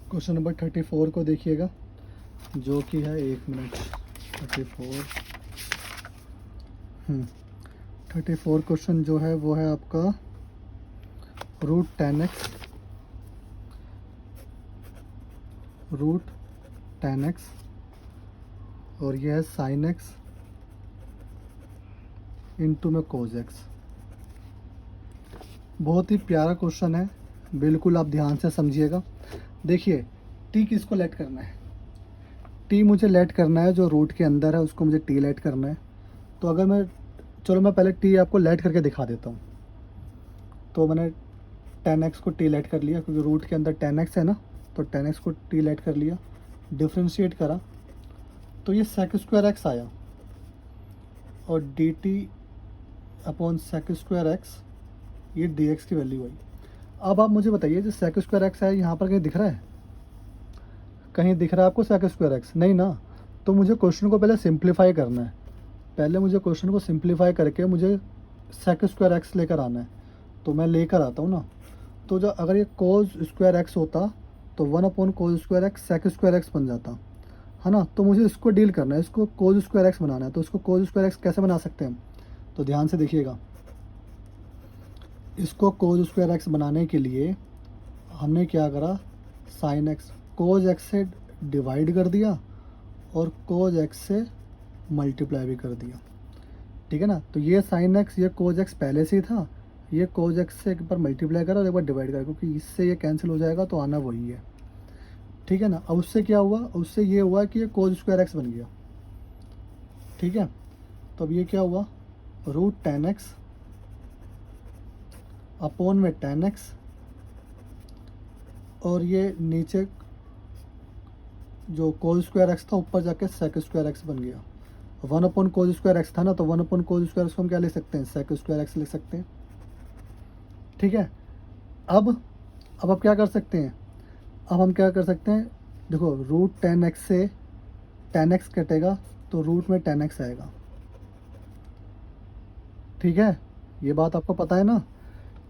Question number 34 को देखिएगा, जो कि है 1 मिनट। 34 34 क्वेश्चन जो है वो है आपका रूट 10x और ये है sin x इंटू में cos x। बहुत ही प्यारा क्वेश्चन है, बिल्कुल आप ध्यान से समझिएगा। देखिए t किसको लेट करना है, t मुझे लेट करना है जो रूट के अंदर है उसको मुझे t लेट करना है। तो अगर मैं पहले t आपको लेट करके दिखा देता हूँ। तो मैंने 10x को t लेट कर लिया क्योंकि रूट के अंदर 10x है ना, तो 10x को t लेट कर लिया, डिफ्रेंशिएट करा तो ये sec स्क्वायर x आया और dt upon sec square x ये dx की वैल्यू आई। अब आप मुझे बताइए जो sec स्क्वायर x है यहाँ पर कहीं दिख रहा है, कहीं दिख रहा है आपको sec स्क्वायर x? नहीं ना। तो मुझे क्वेश्चन को पहले सिंप्लीफाई करना है, पहले मुझे क्वेश्चन को सिंप्लीफाई करके मुझे sec स्क्वायर x लेकर आना है। तो मैं लेकर आता हूँ ना। तो जो अगर ये कोज स्क्वायर एक्स होता तो 1 upon cos square x sec square x बन जाता है ना। तो मुझे इसको डील करना है, इसको कोज स्क्वायर एक्स बनाना है। तो इसको कोज स्क्वायर एक्स कैसे बना सकते हैं, तो ध्यान से देखिएगा। इसको कोज स्क्वायर एक्स बनाने के लिए हमने क्या करा, साइन एक्स कोज एक्स से डिवाइड कर दिया और कोज एक्स से मल्टीप्लाई भी कर दिया, ठीक है ना। तो ये साइन एक्स ये कोज एक्स पहले से ही था, ये कोज एक्स से एक बार मल्टीप्लाई करा और एक बार डिवाइड करा, क्योंकि इससे ये कैंसिल हो जाएगा तो आना वही है, ठीक है ना। अब उससे क्या हुआ, उससे ये हुआ कि ये कोज स्क्वायर एक्स बन गया, ठीक है। तो अब ये क्या हुआ, रूट 10x अपॉन में 10x और ये नीचे जो कोज स्क्वायर एक्स था ऊपर जाके सेक स्क्वायर एक्स बन गया। 1 अपॉन कोज स्क्वायर एक्स था ना, तो 1 अपॉन कोज स्क्वायर एक्स को हम क्या लिख सकते हैं, सेक स्क्वायर एक्स लिख सकते हैं, ठीक है। अब आप क्या कर सकते हैं, अब हम क्या कर सकते हैं, देखो रूट 10x से 10x कटेगा तो रूट में 10x आएगा, ठीक है। ये बात आपको पता है ना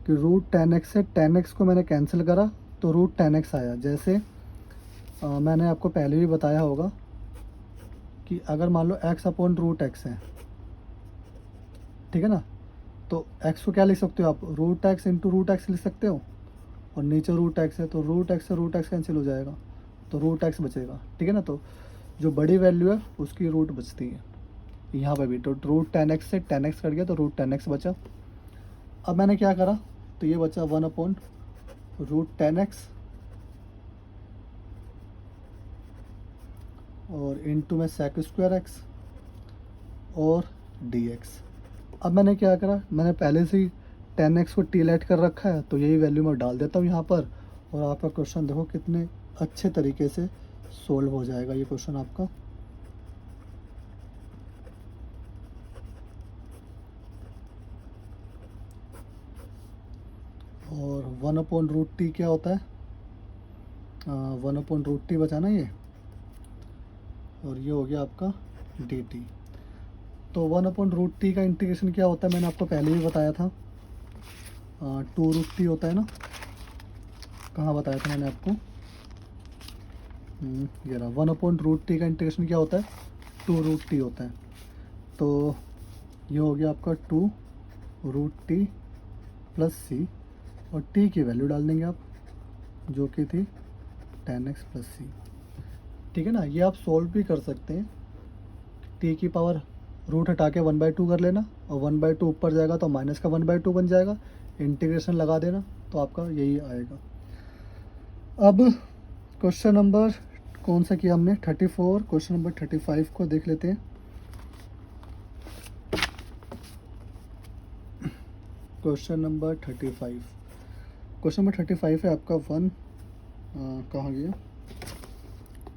कि रूट 10x से 10x को मैंने कैंसिल करा तो रूट 10x आया। जैसे मैंने आपको पहले भी बताया होगा कि अगर मान लो x अपॉन रूट एक्स है, ठीक है ना, तो x को क्या लिख सकते हो आप, root x into root x लिख सकते हो, और नीचे रूट एक्स है तो रूट एक्स से रूट एक्स कैंसिल हो जाएगा तो रूट एक्स बचेगा, ठीक है ना। तो जो बड़ी वैल्यू है उसकी रूट बचती है यहाँ पर भी। तो रूट 10x से 10x कट गया तो रूट 10x बचा। अब मैंने क्या करा, तो ये बचा 1 अपॉन रूट 10x और इंटू में सेक स्क्वायर एक्स और dx। अब मैंने क्या करा, मैंने पहले से ही 10x को टी लेट कर रखा है तो यही वैल्यू मैं डाल देता हूँ यहाँ पर, और आपका क्वेश्चन देखो कितने अच्छे तरीके से सोल्व हो जाएगा ये क्वेश्चन आपका। और 1/√t क्या होता है, 1/√t बचा ना ये, और ये हो गया आपका dt। तो 1/√t का इंटीग्रेशन क्या होता है, मैंने आपको पहले भी बताया था, 2√t होता है ना। कहाँ बताया था मैंने आपको, ये रहा। 1/√t का इंटीग्रेशन क्या होता है, 2√t होता है। तो ये हो गया आपका 2√t प्लस c, और t की वैल्यू डाल देंगे आप जो कि थी 10x प्लस c, ठीक है ना। ये आप सोल्व भी कर सकते हैं, t की पावर रूट हटा के 1/2 कर लेना, और 1/2 ऊपर जाएगा तो माइनस का 1/2 बन जाएगा, इंटीग्रेशन लगा देना तो आपका यही आएगा। अब क्वेश्चन नंबर कौन सा किया हमने, 34। क्वेश्चन नंबर 35 को देख लेते हैं। क्वेश्चन नंबर 35, क्वेश्चन नंबर 35 है आपका कहाँ गया,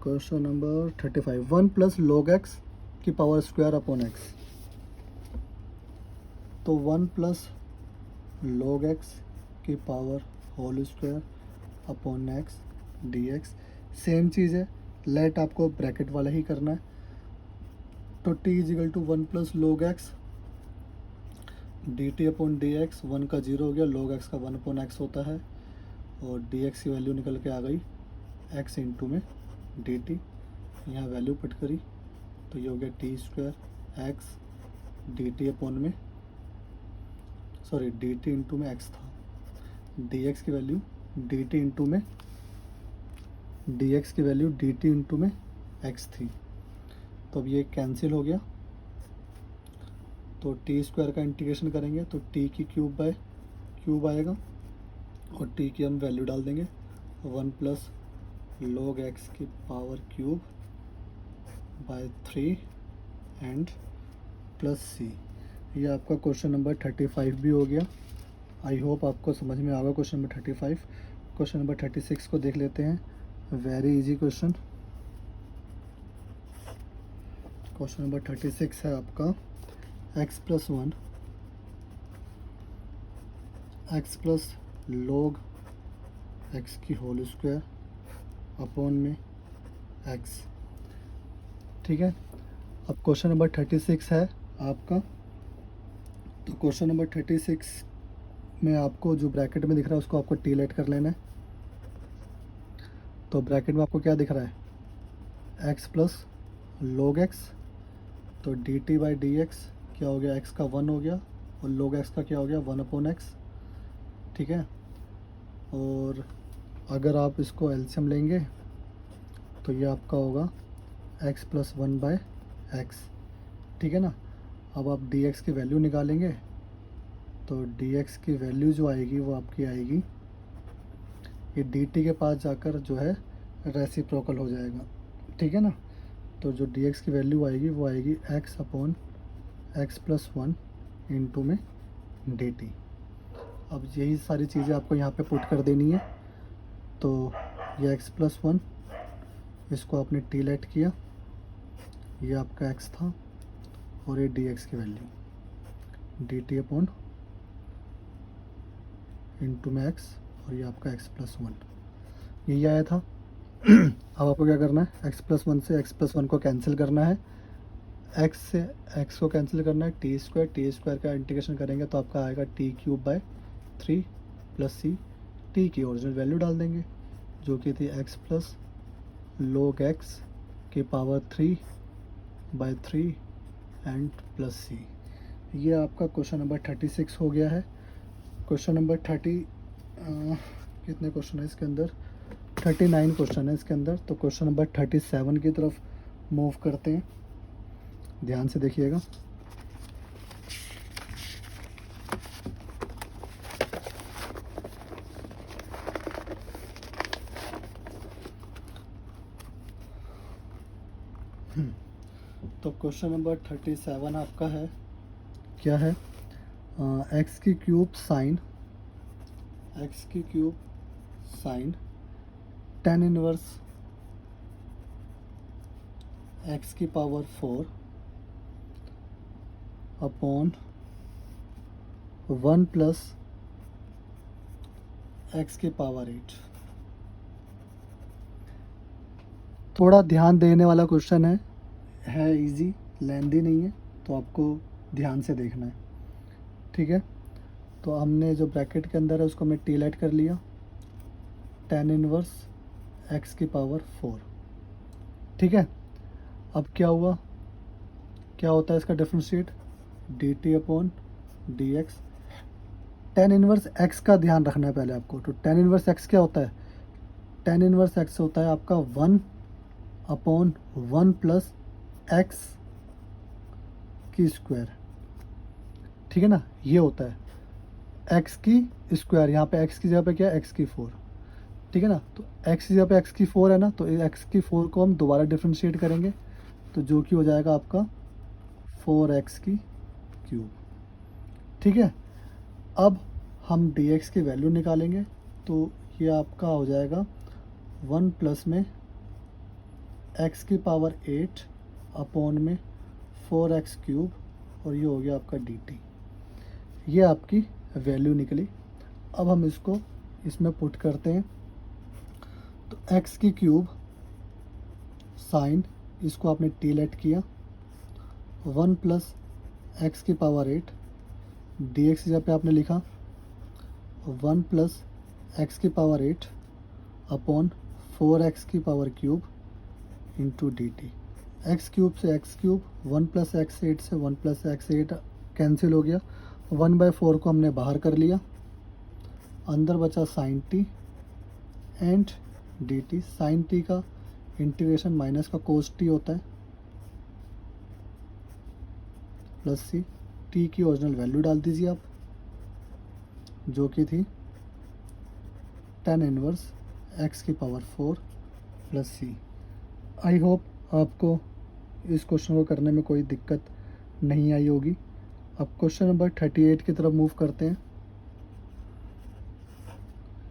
question number 35, 1 plus log x की पावर स्क्वायर अपॉन x। तो 1 प्लस log x की power whole square upon x dx, same चीज़ है, लेट आपको ब्रैकेट वाला ही करना है। तो t equal to 1 plus log x dt upon dx, 1 का 0 हो गया, log x का 1 अपॉन x होता है, और dx की वैल्यू निकल के आ गई एक्स इंटू में डी टी, यहाँ वैल्यू पुट करी तो ये हो गया T square x D T upon में, सॉरी डी टी इंटू में एक्स था, डी एक्स की वैल्यू डी टी इंटू में, डी एक्स की वैल्यू डी टी इंटू में एक्स थी। तो अब ये कैंसिल हो गया, तो टी स्क्वायर का इंटीग्रेशन करेंगे तो टी की क्यूब बाय क्यूब आएगा और टी की हम वैल्यू डाल देंगे 1 प्लस log x की power cube by 3 and plus सी। ये आपका क्वेश्चन नंबर 35 भी हो गया। आई होप आपको समझ में आ गया क्वेश्चन नंबर 35। क्वेश्चन नंबर 36 को देख लेते हैं, very easy question. Question number 36 है आपका x plus 1 x plus log x की होल स्क्वायर अपॉन में x, ठीक है। अब क्वेश्चन नंबर 36 है आपका, तो क्वेश्चन नंबर 36 में आपको जो ब्रैकेट में दिख रहा है उसको आपको टी लेट कर लेना है। तो ब्रैकेट में आपको क्या दिख रहा है, x प्लस log x, तो D T by D x क्या हो गया, x का 1 हो गया और log x का क्या हो गया 1 अपॉन x, ठीक है। और अगर आप इसको एलसीएम लेंगे तो ये आपका होगा x प्लस 1 बाय एक्स, ठीक है ना। अब आप dx की वैल्यू निकालेंगे तो dx की वैल्यू जो आएगी वो आपकी आएगी, ये dt के पास जाकर जो है रेसिप्रोकल हो जाएगा, ठीक है ना। तो जो dx की वैल्यू आएगी वो आएगी x upon x plus 1 into में dt। अब यही सारी चीज़ें आपको यहाँ पे पुट कर देनी है। तो ये x प्लस 1, इसको आपने टी लेट किया, ये आपका x था और ये dx की वैल्यू dt अपॉन इंटू में x और ये आपका x प्लस 1 यही आया था। अब आपको क्या करना है, x प्लस 1 से x प्लस 1 को कैंसिल करना है, x से x को कैंसिल करना है, टी स्क्वायर का इंटीग्रेशन करेंगे तो आपका आएगा t cube by 3 plus c, t की ओरिजिनल वैल्यू डाल देंगे जो कि थी x प्लस log x की पावर 3 बाय 3 एंड प्लस सी। ये आपका क्वेश्चन नंबर 36 हो गया है। क्वेश्चन नंबर 30 कितने क्वेश्चन है इसके अंदर, 39 क्वेश्चन है इसके अंदर। तो क्वेश्चन नंबर 37 की तरफ मूव करते हैं, ध्यान से देखिएगा। तो क्वेश्चन नंबर 37 आपका है, क्या है, एक्स की cube sign tan inverse x की पावर 4 अपॉन 1 प्लस एक्स की पावर 8। थोड़ा ध्यान देने वाला क्वेश्चन है इजी, लेंदी नहीं है, तो आपको ध्यान से देखना है, ठीक है। तो हमने जो ब्रैकेट के अंदर है उसको मैं टी लेट कर लिया, टेन इनवर्स एक्स की पावर 4, ठीक है। अब क्या हुआ, क्या होता है इसका differentiate, D T upon D x. Tan inverse x का ध्यान रखना है पहले आपको। तो टेन इनवर्स एक्स क्या होता है, टेन इनवर्स एक्स होता है आपका 1 अपॉन 1 प्लस एक्स की स्क्वायर, ठीक है ना। ये होता है एक्स की स्क्वायर, यहाँ पे एक्स की जगह पे क्या है, एक्स की 4, ठीक है ना। तो एक्स की जगह पे एक्स की 4 है ना, तो एक्स की 4 को हम दोबारा डिफ्रेंशिएट करेंगे तो जो कि हो जाएगा आपका 4x की क्यूब, ठीक है। अब हम dx की वैल्यू निकालेंगे तो ये आपका हो जाएगा 1 प्लस में x की पावर 8 अपॉन में 4x क्यूब और ये हो गया आपका dt। ये आपकी वैल्यू निकली। अब हम इसको इसमें पुट करते हैं तो x की क्यूब साइन, इसको आपने टी लेट किया, 1 प्लस एक्स की पावर 8, डी एक्स जहाँ पे आपने लिखा 1 प्लस एक्स की पावर 8 अपॉन 4x की power cube into D T. X cube से एक्स क्यूब, 1 + x 8 से 1 + x 8 कैंसिल हो गया। 1/4 को हमने बाहर कर लिया, अंदर बचा sine t and d t. Sine t का इंटीग्रेशन माइनस का कोस टी होता है प्लस सी। टी की ओरिजिनल वैल्यू डाल दीजिए आप, जो कि थी tan इनवर्स x की power 4 plus c. I hope आपको इस क्वेश्चन को करने में कोई दिक्कत नहीं आई होगी। अब क्वेश्चन नंबर 38 की तरफ मूव करते हैं,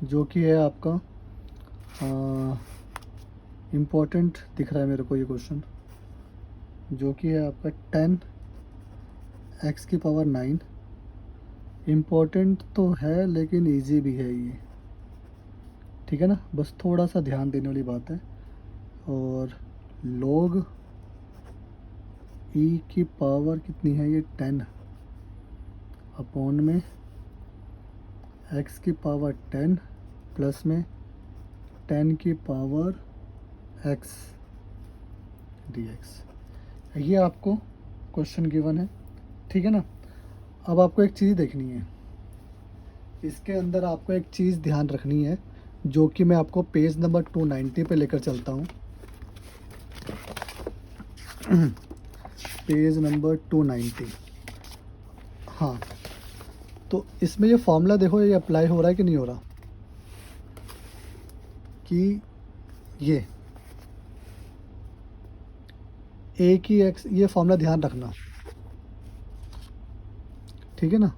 जो कि है आपका इम्पोर्टेंट दिख रहा है मेरे को ये क्वेश्चन, जो कि है आपका 10x की पावर 9। इम्पोर्टेंट तो है लेकिन इजी भी है ये, ठीक है ना, बस थोड़ा सा ध्यान देने वाली बात है। और log e की पावर कितनी है ये 10 अपॉन में x की पावर 10 प्लस में 10 की पावर x dx। ये आपको क्वेश्चन गिवन है, ठीक है ना। अब आपको एक चीज़ देखनी है, इसके अंदर आपको एक चीज़ ध्यान रखनी है, जो कि मैं आपको पेज नंबर 290 पे लेकर चलता हूँ। Page number 290। हाँ, तो इसमें ये फॉर्मूला देखो, ये अप्लाई हो रहा है कि नहीं हो रहा, कि ये ए की एक्स, ये फॉर्मूला ध्यान रखना, ठीक है ना।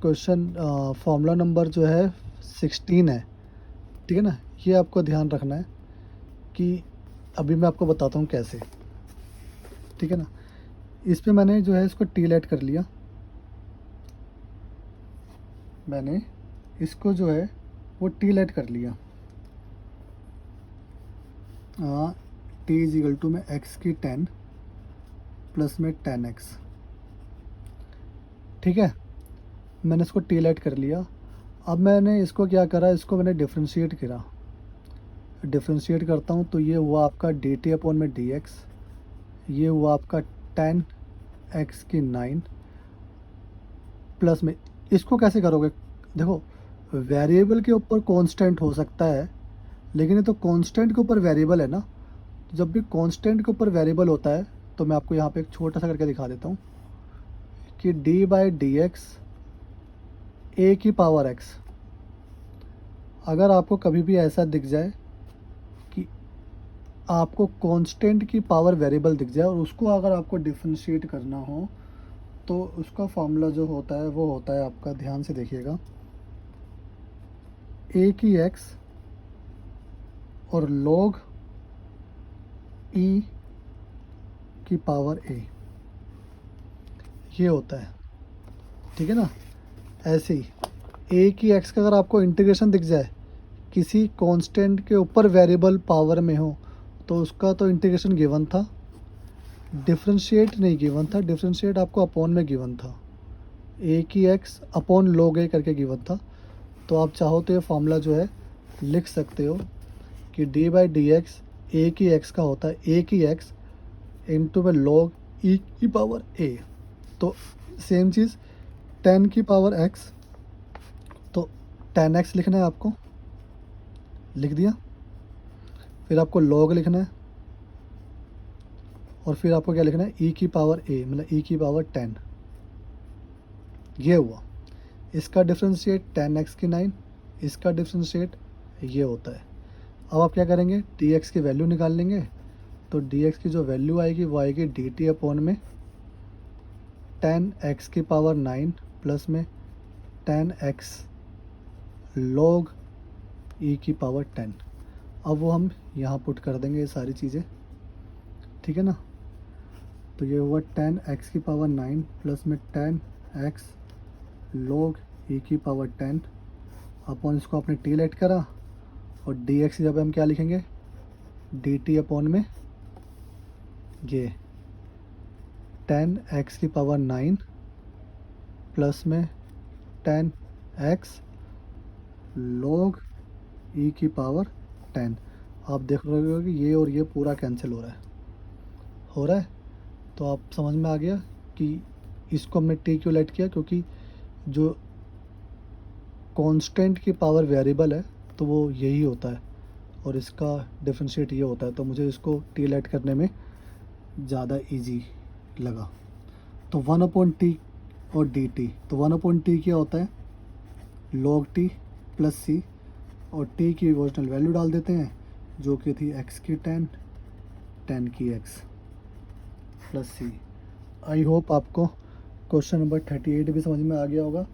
क्वेश्चन फॉर्मूला नंबर जो है 16 है, ठीक है ना। ये आपको ध्यान रखना है कि अभी मैं आपको बताता हूँ कैसे, ठीक है ना। इस पे मैंने जो है इसको टी लेट कर लिया, मैंने इसको जो है वो टी लेट कर लिया। टी इज इक्वल टू में एक्स की 10 प्लस में 10x, ठीक है। मैंने इसको टी लेट कर लिया। अब मैंने इसको क्या करा, इसको मैंने डिफ्रेंशिएट करा। डिफ्रेंशिएट करता हूँ तो ये हुआ आपका डी टी अपॉन में डी एक्स, ये हुआ आपका 10x की 9 प्लस में। इसको कैसे करोगे, देखो वेरिएबल के ऊपर कांस्टेंट हो सकता है, लेकिन ये तो कांस्टेंट के ऊपर वेरिएबल है ना। जब भी कांस्टेंट के ऊपर वेरिएबल होता है तो मैं आपको यहाँ पे एक छोटा सा करके दिखा देता हूँ कि d/dx a की पावर x। अगर आपको कभी भी ऐसा दिख जाए कि आपको कांस्टेंट की पावर वेरिएबल दिख जाए और उसको अगर आपको डिफरेंशिएट करना हो, तो उसका फॉर्मूला जो होता है वो होता है आपका, ध्यान से देखिएगा, a की x और log e की पावर a, ये होता है, ठीक है ना। ऐसे ही a की x का अगर आपको इंटीग्रेशन दिख जाए किसी कांस्टेंट के ऊपर वेरिएबल पावर में हो, तो उसका तो इंटीग्रेशन गिवन था, डिफरेंशिएट नहीं गिवन था। डिफरेंशिएट आपको अपॉन में गिवन था, a की x अपॉन log a करके गिवन था। तो आप चाहो तो ये फॉर्मूला जो है लिख सकते हो कि d/dx a की x का होता है a की x इंटू में log e की पावर a। तो सेम चीज़ 10 की पावर x, तो 10x लिखना है आपको, लिख दिया। फिर आपको log लिखना है और फिर आपको क्या लिखना है, e की पावर a, मतलब e की पावर 10। ये हुआ, इसका डिफ्रेंशिएट 10x की 9, इसका डिफ्रेंशिएट ये होता है। अब आप क्या करेंगे, dx की वैल्यू निकाल लेंगे। तो dx की जो वैल्यू आएगी वो आएगी dt अपॉन में 10x की पावर 9 प्लस में 10x log e की पावर 10। अब वो हम यहाँ पुट कर देंगे ये सारी चीज़ें, ठीक है ना। तो ये हुआ 10x की पावर 9 प्लस में 10x log e की पावर 10 अपॉन, इसको आपने टी लेट करा, और dx जब हम क्या लिखेंगे, dt अपॉन में ये 10x की पावर 9 प्लस में 10x log ई की पावर 10। आप देख रहे हो कि ये और ये पूरा कैंसिल हो रहा है। तो आप समझ में आ गया कि इसको हमने टी क्यों लेट किया, क्योंकि जो कांस्टेंट की पावर वेरिएबल है तो वो यही होता है और इसका डिफरेंशिएट ये होता है, तो मुझे इसको टी लेट करने में ज़्यादा इजी लगा। तो 1/t और dt, तो 1/t क्या होता है, log t प्लस सी, और t की ओरिजिनल वैल्यू डाल देते हैं जो कि थी x की 10 की x plus c. I hope आपको क्वेश्चन नंबर 38 भी समझ में आ गया होगा।